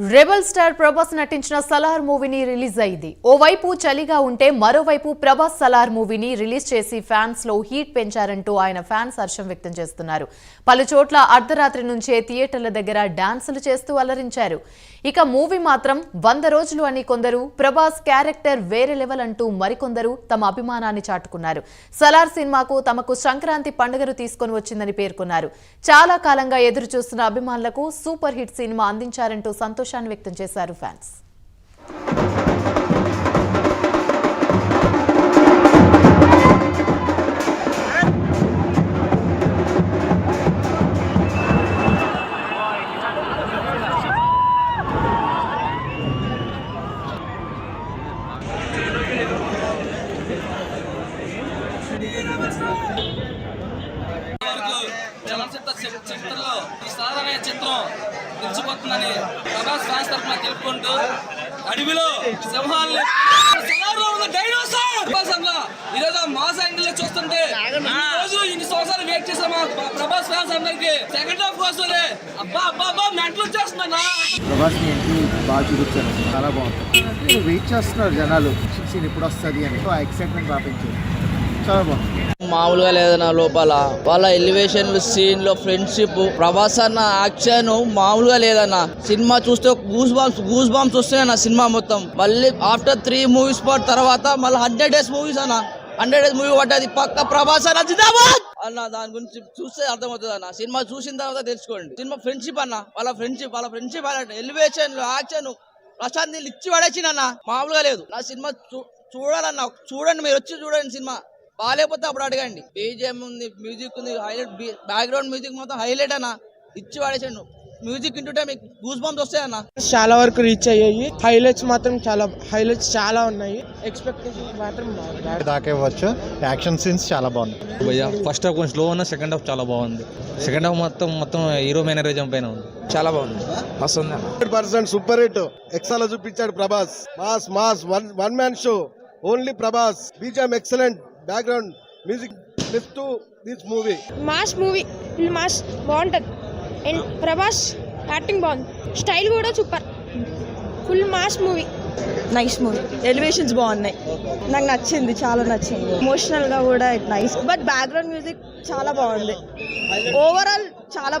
Rebel star Prabhas నటించిన సలార్ మూవీని release అయింది. ఓవైపు చలిగా ఉంటే మరోవైపు ప్రభాస్ సలార్ మూవీని రిలీజ్ చేసి ఫ్యాన్స్ లో హీట్ పెంచారంటూ ఆయన ఫ్యాన్స్ హర్షం వ్యక్తం చేస్తున్నారు. పలు చోట్ల అర్ధరాత్రి నుంచే థియేటర్ల దగ్గర డాన్సులు చేస్తూ అలరించారు. ఇక మూవీ మాత్రం 100 రోజులు అని కొందరు, ప్రభాస్ క్యారెక్టర్ వేరే లెవెల్ అంటూ మరికొందరు తమ అభిమానాన్ని చాటుకున్నారు. సలార్ సినిమాకు తమకు సంక్రాంతి పండుగను తీసుకొని వచ్చిందని పేర్కొన్నారు. చాలా కాలంగా ఎదురు చూస్తున్న అభిమానులకు సూపర్ హిట్ సినిమా అందించారంటూ సంతోషాన్ని వ్యక్తం చేశారు ఫ్యాన్స్. చరిత్రలో ఈ సాధారణ చిత్రం నిలిచిపోతుందని ప్రభాస్ ఫ్యాన్స్ తరఫున తెలుపుకుంటూ అడవిలో సింహాలని ఈరోజు మాస్ యాంగిల్ చూస్తుంటే రోజు ఇన్ని సంవత్సరాలు వెయిట్ చేసాం ప్రభాస్ ఫ్యాన్స్ అందరికి సెకండ్ హాఫ్ కోసమే అబ్బా అబ్బా అబ్బా మెంటల్ వచ్చేస్తుందన్నా. ప్రభాస్ ని బాగా చూపించారు, చాలా బాగుంది. వెయిట్ చేస్తున్నారు జనాలు సీన్ ఎప్పుడు వస్తుంది అని, ఎక్సైట్మెంట్ రాపించారు, చాలా బాగుంది. మామూలుగా లేదన్న లోపల వాళ్ళ ఎలివేషన్ సీన్ లో ఫ్రెండ్షిప్, ప్రభాస్ అన్న యాక్షన్ మామూలుగా లేదన్న. సినిమా చూస్తే గూస్ బాంబ్స్ వస్తున్నాయన్న సినిమా మొత్తం. మళ్ళీ ఆఫ్టర్ 3 మూవీస్ తర్వాత మళ్ళీ 100 days మూవీస్ అన్న, 100 days మూవీ పడ్డది పక్క ప్రభాస్ అన్న జిందాబాద్ అన్న. దాని గురించి చూస్తే అర్థమవుతుంది అన్న, సినిమా చూసిన తర్వాత తెలుసుకోండి. సినిమా ఫ్రెండ్షిప్ అన్న, వాళ్ళ ఫ్రెండ్షిప్ ఎలివేషన్ ఎలివేషన్ ప్రశాంత్ నీళ్ళు ఇచ్చి పడేసిందన్న, మామూలుగా లేదు. నా సినిమా చూడాలన్న, చూడండి, మీరు వచ్చి చూడండి. సినిమా బాగాలేకపోతే అప్పుడు అడగండి. బీజిఎం ఉంది, మ్యూజిక్ ఉంది, హైలైట్ బ్యాక్గ్రౌండ్ మ్యూజిక్ మొత్తం హైలైట్ అన్న, ఇచ్చి పడేసాడు. మ్యూజిక్ వింటుంటే మీకు గూస్ బంప్స్ వస్తాయన్న. చాలా వరకు రీచ్ అయ్యాయి. హైలైట్స్ చాలా ఉన్నాయి. ఎక్స్పెక్టేషన్స్ మాత్రం దాకా ఇవ్వచ్చు. యాక్షన్ సీన్స్ చాలా బాగున్నాయి భయ్యా. ఫస్ట్ హాఫ్ కొంచెం స్లో ఉన్న, సెకండ్ హాఫ్ చాలా బాగుంది. సెకండ్ హాఫ్ మొత్తం హీరో మేనరిజం పైన ఉంది, చాలా బాగుంది. మస్తు 100% సూపర్ హిట్. ఎక్సాలో చూపించాడు Prabhas. Mass one man show, only Prabhas. BGM excellent, background music lift to this movie. Mass movie, full mass, బాగుంటది. అండ్ ప్రభాస్ యాక్టింగ్ బాగుంది, స్టైల్ కూడా super, full mass movie. Nice movie, elevations బాగున్నాయి, నాకు నచ్చింది, చాలా నచ్చింది. ఎమోషనల్ గా కూడా నైస్, బట్ బ్యాక్గ్రౌండ్ మ్యూజిక్ చాలా బాగుంది. ఓవరాల్ చాలా